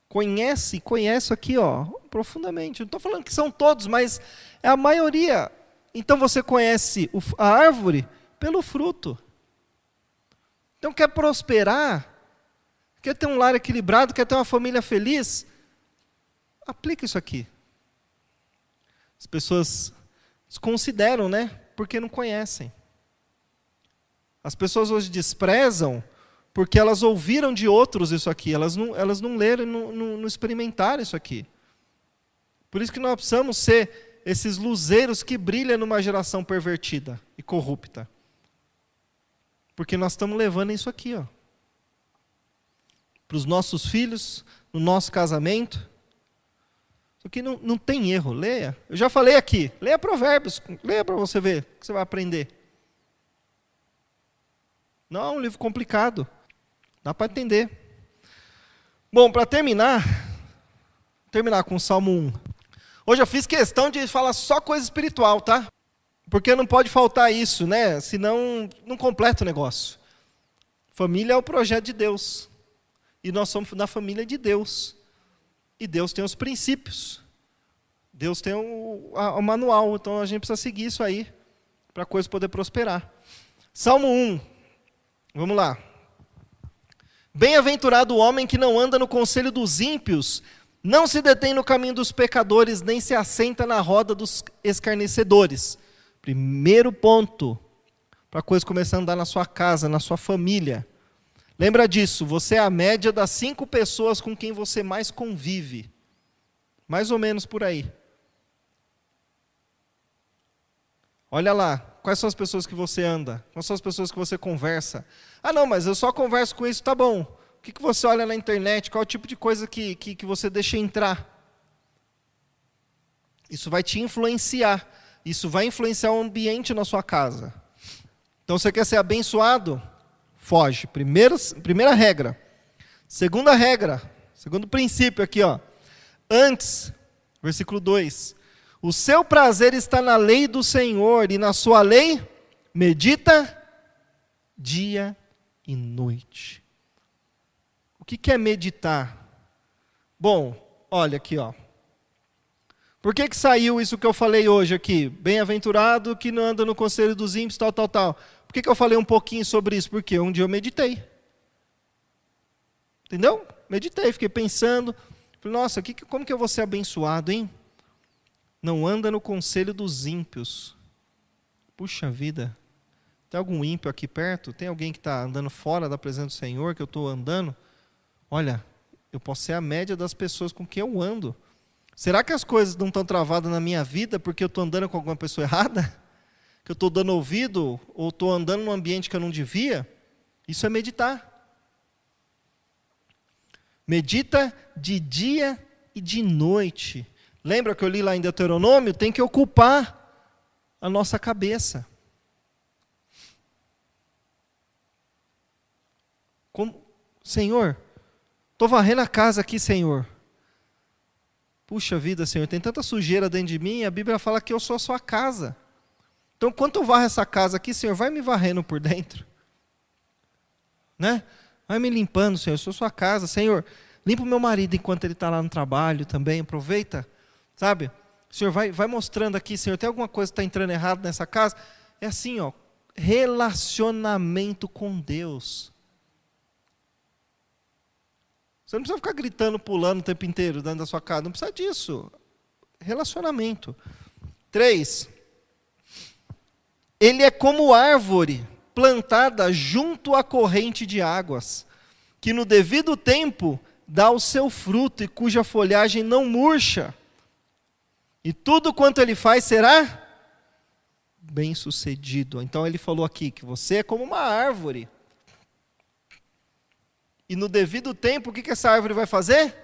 Conhece aqui, profundamente. Não estou falando que são todos, mas é a maioria. Então você conhece a árvore pelo fruto. Então quer prosperar, quer ter um lar equilibrado, quer ter uma família feliz, aplica isso aqui. As pessoas desconsideram, né? Porque não conhecem. As pessoas hoje desprezam porque elas ouviram de outros isso aqui, elas não leram, não experimentaram isso aqui. Por isso que nós precisamos ser esses luzeiros que brilham numa geração pervertida e corrupta. Porque nós estamos levando isso aqui, para os nossos filhos, no nosso casamento. Isso aqui não tem erro, leia. Eu já falei aqui, leia Provérbios, leia para você ver o que você vai aprender. Não é um livro complicado, dá para entender. Bom, para terminar com o Salmo 1. Hoje eu fiz questão de falar só coisa espiritual, tá? Porque não pode faltar isso, né? Senão não completa o negócio. Família é o projeto de Deus. E nós somos da família de Deus. E Deus tem os princípios. Deus tem o manual. Então a gente precisa seguir isso aí para a coisa poder prosperar. Salmo 1. Vamos lá. Bem-aventurado o homem que não anda no conselho dos ímpios, não se detém no caminho dos pecadores, nem se assenta na roda dos escarnecedores. Primeiro ponto, para a coisa começar a andar na sua casa, na sua família. Lembra disso, você é a média das 5 pessoas com quem você mais convive. Mais ou menos por aí. Olha lá, quais são as pessoas que você anda? Quais são as pessoas que você conversa? Ah não, mas eu só converso com isso, tá bom. O que você olha na internet? Qual é o tipo de coisa que você deixa entrar? Isso vai te influenciar. Isso vai influenciar o ambiente na sua casa. Então você quer ser abençoado? Foge. Primeira regra. Segunda regra. Segundo princípio aqui, Antes, versículo 2. O seu prazer está na lei do Senhor, e na sua lei medita dia e noite. O que é meditar? Bom, olha aqui, Por que saiu isso que eu falei hoje aqui? Bem-aventurado que não anda no conselho dos ímpios, tal. Por que eu falei um pouquinho sobre isso? Porque um dia eu meditei. Entendeu? Meditei, fiquei pensando. Falei, nossa, como que eu vou ser abençoado, hein? Não anda no conselho dos ímpios. Puxa vida. Tem algum ímpio aqui perto? Tem alguém que está andando fora da presença do Senhor, que eu estou andando? Olha, eu posso ser a média das pessoas com quem eu ando. Será que as coisas não estão travadas na minha vida porque eu estou andando com alguma pessoa errada? Que eu estou dando ouvido? Ou estou andando num ambiente que eu não devia? Isso é meditar. Medita de dia e de noite. Lembra que eu li lá em Deuteronômio? Tem que ocupar a nossa cabeça. Senhor, estou varrendo a casa aqui, Senhor. Puxa vida, Senhor, tem tanta sujeira dentro de mim, a Bíblia fala que eu sou a sua casa. Então, enquanto eu varro essa casa aqui, Senhor, vai me varrendo por dentro. Né? Vai me limpando, Senhor, eu sou a sua casa. Senhor, limpa o meu marido enquanto ele está lá no trabalho também, aproveita, sabe? Senhor, vai mostrando aqui, Senhor, tem alguma coisa que está entrando errado nessa casa? É assim, ó, relacionamento com Deus. Você não precisa ficar gritando, pulando o tempo inteiro dentro da sua casa. Não precisa disso. Relacionamento. 3. Ele é como árvore plantada junto à corrente de águas, que no devido tempo dá o seu fruto e cuja folhagem não murcha. E tudo quanto ele faz será bem-sucedido. Então ele falou aqui que você é como uma árvore. E no devido tempo, o que essa árvore vai fazer?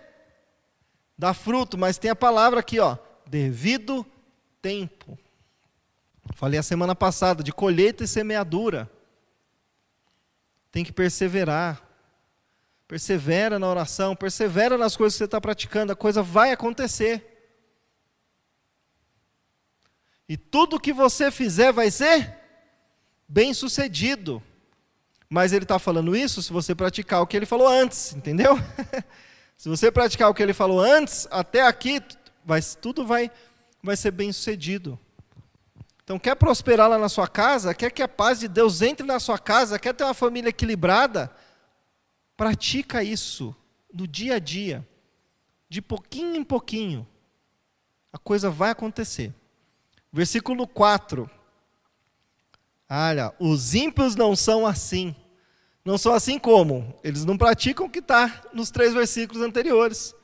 Dá fruto, mas tem a palavra aqui, ó, devido tempo. Falei a semana passada de colheita e semeadura. Tem que perseverar. Persevera na oração, persevera nas coisas que você está praticando, a coisa vai acontecer. E tudo que você fizer vai ser bem-sucedido. Mas ele está falando isso se você praticar o que ele falou antes, entendeu? Se você praticar o que ele falou antes, até aqui, tudo vai ser bem sucedido. Então, quer prosperar lá na sua casa, quer que a paz de Deus entre na sua casa, quer ter uma família equilibrada, pratica isso no dia a dia, de pouquinho em pouquinho, a coisa vai acontecer. Versículo 4. Olha, os ímpios não são assim. Não são assim como? Eles não praticam o que está nos 3 versículos anteriores.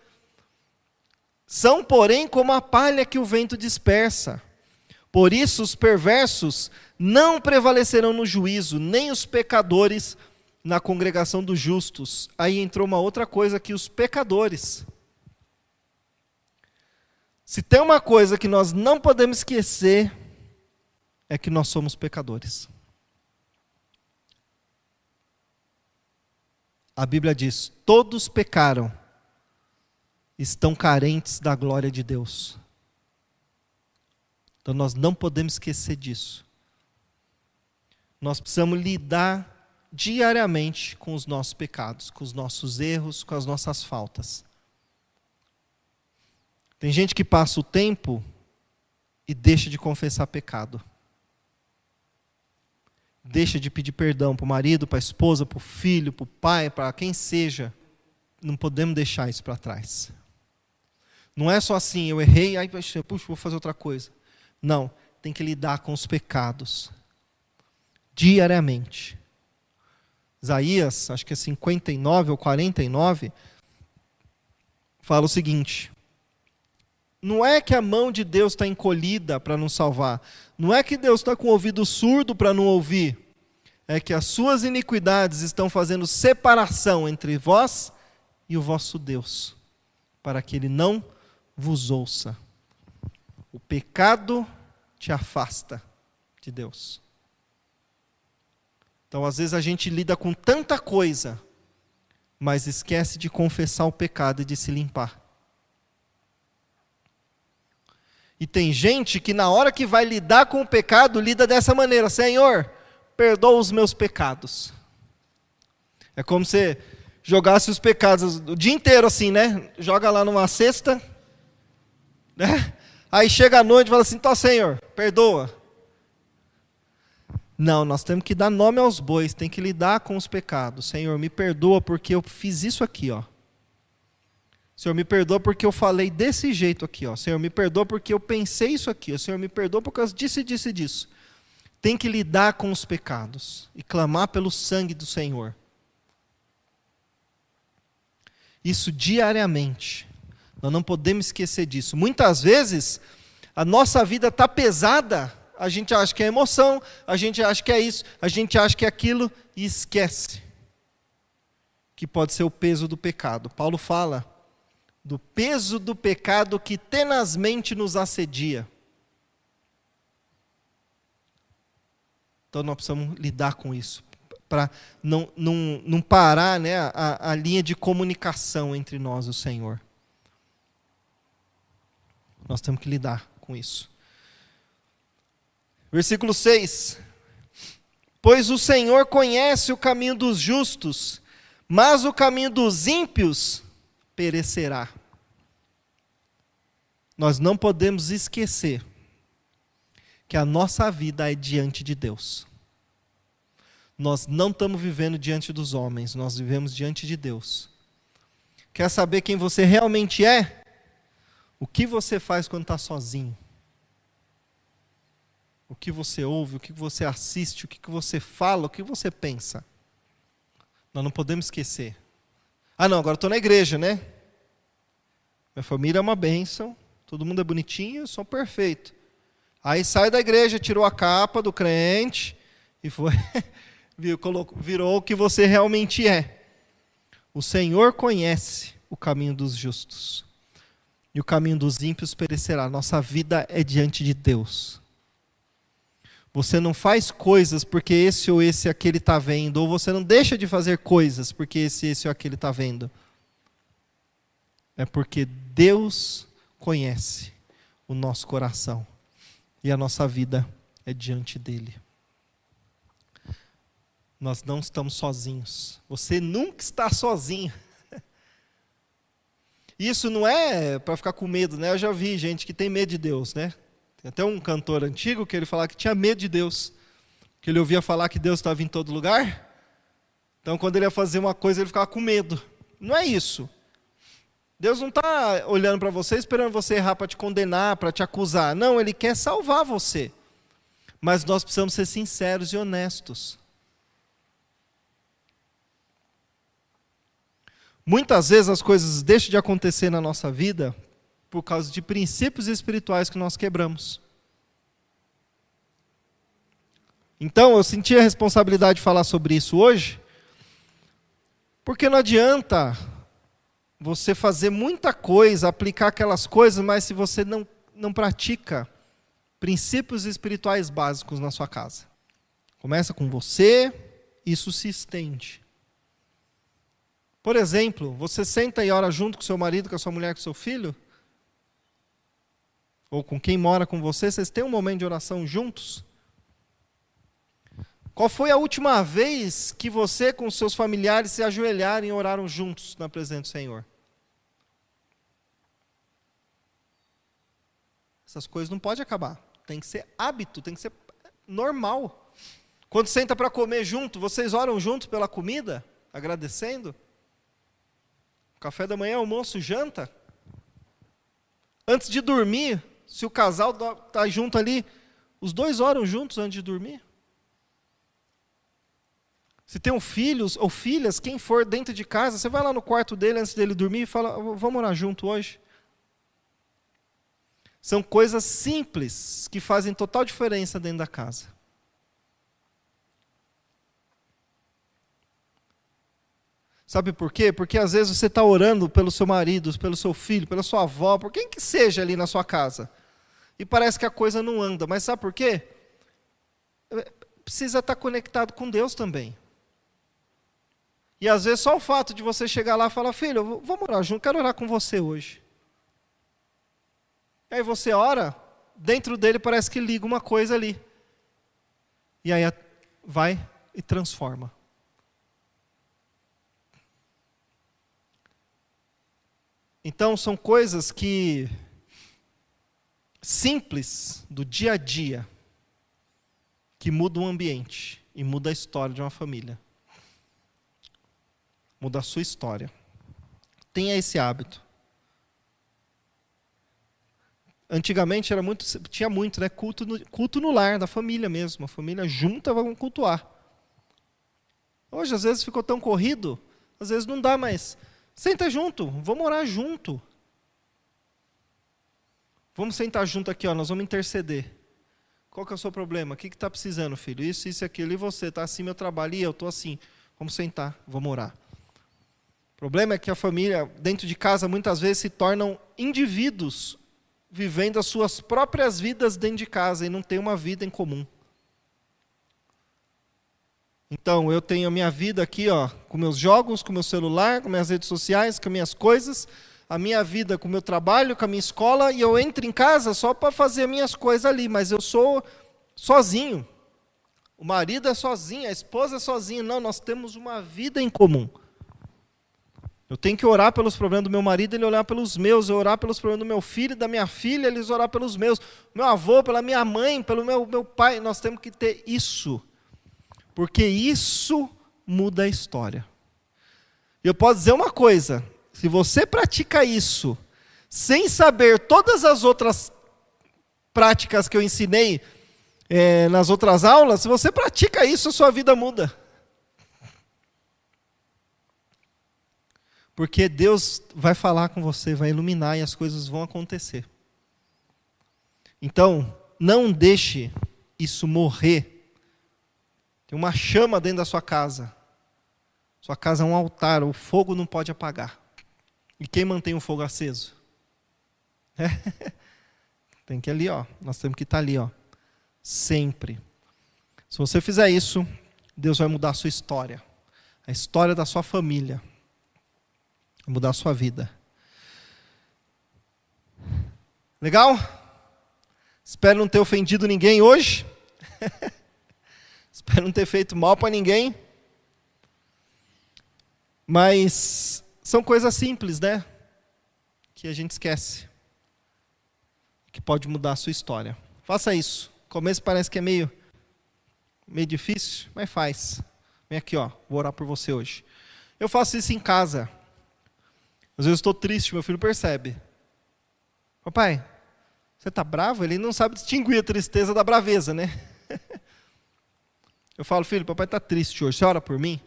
São, porém, como a palha que o vento dispersa. Por isso os perversos não prevalecerão no juízo, nem os pecadores na congregação dos justos. Aí entrou uma outra coisa aqui, os pecadores. Se tem uma coisa que nós não podemos esquecer, é que nós somos pecadores. A Bíblia diz, todos pecaram, estão carentes da glória de Deus. Então nós não podemos esquecer disso. Nós precisamos lidar diariamente com os nossos pecados, com os nossos erros, com as nossas faltas. Tem gente que passa o tempo e deixa de confessar pecado. Deixa de pedir perdão para o marido, para a esposa, para o filho, para o pai, para quem seja. Não podemos deixar isso para trás. Não é só assim, eu errei, aí puxa, vou fazer outra coisa. Não, tem que lidar com os pecados. Diariamente. Isaías, acho que é 59 ou 49, fala o seguinte: não é que a mão de Deus está encolhida para nos salvar, não é que Deus está com o ouvido surdo para não ouvir, é que as suas iniquidades estão fazendo separação entre vós e o vosso Deus, para que Ele não vos ouça. O pecado te afasta de Deus. Então, às vezes a gente lida com tanta coisa, mas esquece de confessar o pecado e de se limpar. E tem gente que na hora que vai lidar com o pecado, lida dessa maneira: Senhor, perdoa os meus pecados. É como se jogasse os pecados o dia inteiro assim, né? Joga lá numa cesta, né? Aí chega à noite e fala assim: tá, Senhor, perdoa. Não, nós temos que dar nome aos bois, tem que lidar com os pecados. Senhor, me perdoa porque eu fiz isso aqui, ó. Senhor, me perdoa porque eu falei desse jeito aqui, ó. Senhor, me perdoa porque eu pensei isso aqui, ó. Senhor, me perdoa por causa disso e disso e disso. tem que lidar com os pecados e clamar pelo sangue do Senhor. Isso diariamente. Nós não podemos esquecer disso. Muitas vezes, a nossa vida está pesada, a gente acha que é emoção, a gente acha que é isso, a gente acha que é aquilo, e esquece que pode ser o peso do pecado. Paulo fala do peso do pecado que tenazmente nos assedia. Então nós precisamos lidar com isso, para não parar, né, a linha de comunicação entre nós e o Senhor. Nós temos que lidar com isso. Versículo 6. Pois o Senhor conhece o caminho dos justos, mas o caminho dos ímpios perecerá. Nós não podemos esquecer que a nossa vida é diante de Deus. Nós não estamos vivendo diante dos homens, nós vivemos diante de Deus. Quer saber quem você realmente é? O que você faz quando está sozinho? O que você ouve, o que você assiste, o que você fala, o que você pensa? Nós não podemos esquecer. Ah não, agora estou na igreja, né? Minha família é uma bênção, todo mundo é bonitinho, eu sou perfeito. Aí sai da igreja, tirou a capa do crente e foi virou o que você realmente é. O Senhor conhece o caminho dos justos e o caminho dos ímpios perecerá. Nossa vida é diante de Deus. Você não faz coisas porque esse ou esse aquele está vendo, ou você não deixa de fazer coisas porque esse ou aquele está vendo. É porque Deus conhece o nosso coração. E a nossa vida é diante dele. Nós não estamos sozinhos. Você nunca está sozinho. Isso não é para ficar com medo, né? Eu já vi gente que tem medo de Deus, né? Tem até um cantor antigo que ele falava que tinha medo de Deus. Que ele ouvia falar que Deus estava em todo lugar. Então quando ele ia fazer uma coisa ele ficava com medo. Não é isso. Deus não está olhando para você, esperando você errar para te condenar, para te acusar. Não, Ele quer salvar você. Mas nós precisamos ser sinceros e honestos. Muitas vezes as coisas deixam de acontecer na nossa vida por causa de princípios espirituais que nós quebramos. Então, eu senti a responsabilidade de falar sobre isso hoje, porque não adianta você fazer muita coisa, aplicar aquelas coisas, mas se você não pratica princípios espirituais básicos na sua casa. Começa com você, isso se estende. Por exemplo, você senta e ora junto com seu marido, com a sua mulher, com seu filho? Ou com quem mora com você, vocês têm um momento de oração juntos? Qual foi a última vez que você com seus familiares se ajoelharam e oraram juntos na presença do Senhor? Essas coisas não podem acabar. Tem que ser hábito, tem que ser normal. Quando senta para comer junto, vocês oram juntos pela comida, agradecendo? Café da manhã, almoço, janta? Antes de dormir, se o casal está junto ali, os dois oram juntos antes de dormir? Se tem filhos ou filhas, quem for dentro de casa, você vai lá no quarto dele antes dele dormir e fala, vamos orar junto hoje? São coisas simples que fazem total diferença dentro da casa. Sabe por quê? Porque às vezes você está orando pelo seu marido, pelo seu filho, pela sua avó, por quem que seja ali na sua casa. E parece que a coisa não anda. Mas sabe por quê? Precisa estar conectado com Deus também. E às vezes só o fato de você chegar lá e falar, filho, vamos orar junto, quero orar com você hoje. Aí você ora, dentro dele parece que liga uma coisa ali. E aí vai e transforma. Então são coisas que simples do dia a dia que mudam o ambiente e muda a história de uma família. Muda a sua história. Tenha esse hábito. Antigamente tinha muito, né? Culto no lar, da família mesmo. A família junta, vamos cultuar. Hoje, às vezes, ficou tão corrido, às vezes não dá mais. Senta junto, vamos orar junto. Vamos sentar junto aqui, ó, nós vamos interceder. Qual que é o seu problema? O que está precisando, filho? Isso e aquilo. E você? Está assim meu trabalho? E eu estou assim. Vamos sentar, vamos orar. O problema é que a família, dentro de casa, muitas vezes se tornam indivíduos vivendo as suas próprias vidas dentro de casa e não tem uma vida em comum. Então, eu tenho a minha vida aqui, ó, com meus jogos, com meu celular, com minhas redes sociais, com minhas coisas, a minha vida com o meu trabalho, com a minha escola, e eu entro em casa só para fazer as minhas coisas ali, mas eu sou sozinho. O marido é sozinho, a esposa é sozinha. Não, nós temos uma vida em comum. Eu tenho que orar pelos problemas do meu marido, ele orar pelos meus. Eu orar pelos problemas do meu filho e da minha filha, eles orar pelos meus. Meu avô, pela minha mãe, pelo meu pai. Nós temos que ter isso. Porque isso muda a história. E eu posso dizer uma coisa. Se você pratica isso, sem saber todas as outras práticas que eu ensinei nas outras aulas, se você pratica isso, a sua vida muda. Porque Deus vai falar com você, vai iluminar e as coisas vão acontecer. Então, não deixe isso morrer. Tem uma chama dentro da sua casa. Sua casa é um altar, o fogo não pode apagar. E quem mantém o fogo aceso? Tem que ir ali, ó. Nós temos que estar ali, ó. Sempre. Se você fizer isso, Deus vai mudar a sua história. A história da sua família. Vai mudar a sua vida. Legal? Espero não ter ofendido ninguém hoje. Espero não ter feito mal para ninguém. Mas são coisas simples, né? Que a gente esquece. Que pode mudar a sua história. Faça isso. No começo parece que é meio difícil, mas faz. Vem aqui, ó. Vou orar por você hoje. Eu faço isso em casa. Às vezes eu estou triste, meu filho percebe. Papai, você está bravo? Ele não sabe distinguir a tristeza da braveza, né? Eu falo, filho, papai está triste hoje, você ora por mim?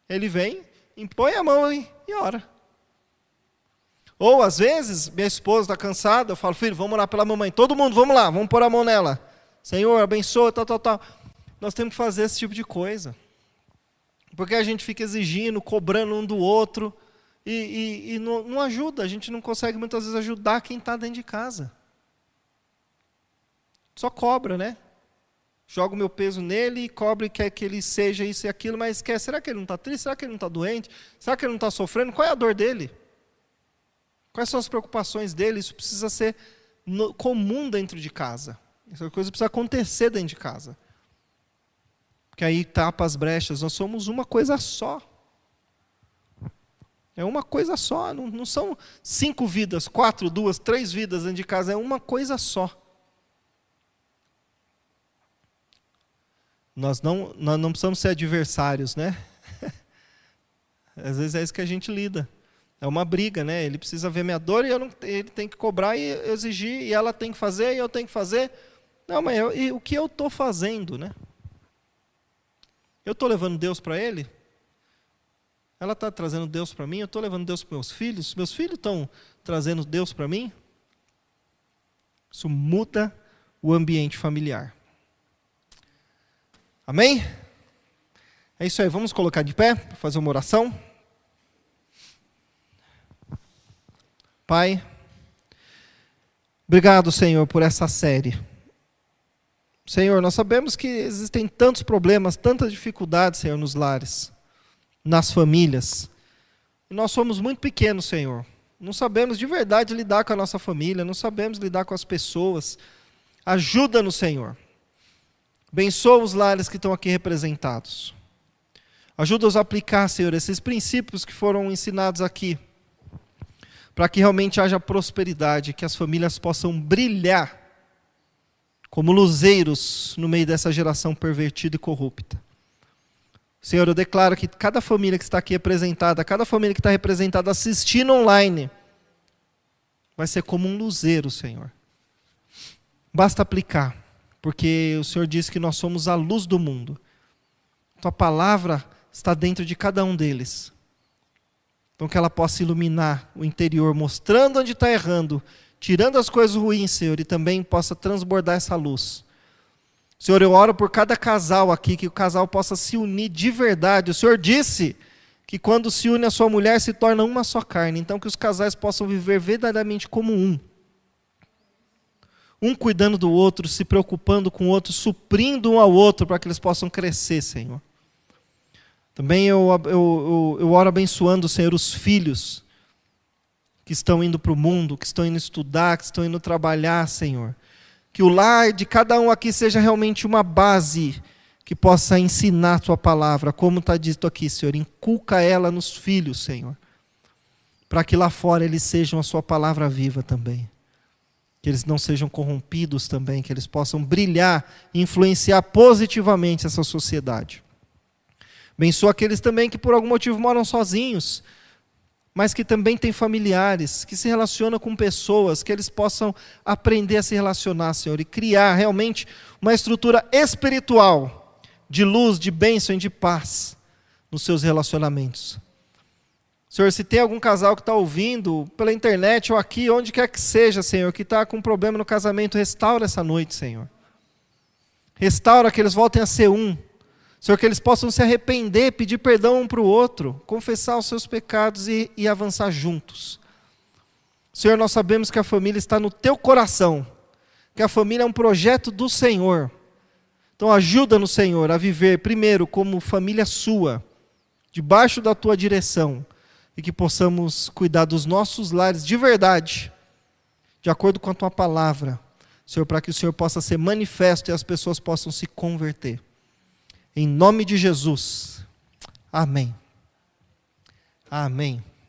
Ele vem, impõe a mão e ora. Ou, às vezes, minha esposa está cansada, eu falo, filho, vamos orar pela mamãe. Todo mundo, vamos lá, vamos pôr a mão nela. Senhor, abençoa, tal. Nós temos que fazer esse tipo de coisa. Porque a gente fica exigindo, cobrando um do outro, e não ajuda. A gente não consegue, muitas vezes, ajudar quem está dentro de casa. Só cobra, né? Jogo o meu peso nele e cobra e quer que ele seja isso e aquilo, mas será que ele não está triste? Será que ele não está doente? Será que ele não está sofrendo? Qual é a dor dele? Quais são as preocupações dele? Isso precisa ser comum dentro de casa. Essa coisa precisa acontecer dentro de casa. Porque aí tapa as brechas. Nós somos uma coisa só. É uma coisa só. Não são 5 vidas, 4, 2, 3 vidas dentro de casa. É uma coisa só. Nós não precisamos ser adversários, né? Às vezes é isso que a gente lida. É uma briga, né? Ele precisa ver minha dor e ele tem que cobrar e exigir, e ela tem que fazer e eu tenho que fazer. Não, mas o que eu estou fazendo, né? Eu estou levando Deus para ele? Ela está trazendo Deus para mim? Eu estou levando Deus para meus filhos? Meus filhos estão trazendo Deus para mim? Isso muda o ambiente familiar. Amém? É isso aí, vamos colocar de pé para fazer uma oração. Pai, obrigado, Senhor, por essa série. Senhor, nós sabemos que existem tantos problemas, tantas dificuldades, Senhor, nos lares, nas famílias. E nós somos muito pequenos, Senhor. Não sabemos de verdade lidar com a nossa família, não sabemos lidar com as pessoas. Ajuda-nos, Senhor. Abençoa os lares que estão aqui representados. Ajuda-os a aplicar, Senhor, esses princípios que foram ensinados aqui, para que realmente haja prosperidade, que as famílias possam brilhar como luzeiros no meio dessa geração pervertida e corrupta. Senhor, eu declaro que cada família que está aqui representada, cada família que está representada assistindo online, vai ser como um luzeiro, Senhor. Basta aplicar, porque o Senhor disse que nós somos a luz do mundo. Tua palavra está dentro de cada um deles. Então que ela possa iluminar o interior, mostrando onde está errando, tirando as coisas ruins, Senhor, e também possa transbordar essa luz. Senhor, eu oro por cada casal aqui, que o casal possa se unir de verdade. O Senhor disse que quando se une a sua mulher, se torna uma só carne. Então que os casais possam viver verdadeiramente como um. Um cuidando do outro, se preocupando com o outro, suprindo um ao outro, para que eles possam crescer, Senhor. Também eu oro abençoando, Senhor, os filhos que estão indo para o mundo, que estão indo estudar, que estão indo trabalhar, Senhor. Que o lar de cada um aqui seja realmente uma base que possa ensinar a Tua palavra, como está dito aqui, Senhor. Inculca ela nos filhos, Senhor, para que lá fora eles sejam a Sua palavra viva também. Que eles não sejam corrompidos também, que eles possam brilhar e influenciar positivamente essa sociedade. Abençoa aqueles também que por algum motivo moram sozinhos, mas que também têm familiares, que se relacionam com pessoas, que eles possam aprender a se relacionar, Senhor, e criar realmente uma estrutura espiritual de luz, de bênção e de paz nos seus relacionamentos. Senhor, se tem algum casal que está ouvindo pela internet ou aqui, onde quer que seja, Senhor, que está com problema no casamento, restaura essa noite, Senhor. Restaura que eles voltem a ser um. Senhor, que eles possam se arrepender, pedir perdão um para o outro, confessar os seus pecados e avançar juntos. Senhor, nós sabemos que a família está no Teu coração, que a família é um projeto do Senhor. Então ajuda-nos, Senhor, a viver primeiro como família Sua, debaixo da Tua direção, e que possamos cuidar dos nossos lares de verdade, de acordo com a Tua palavra, Senhor, para que o Senhor possa ser manifesto e as pessoas possam se converter. Em nome de Jesus. Amém. Amém.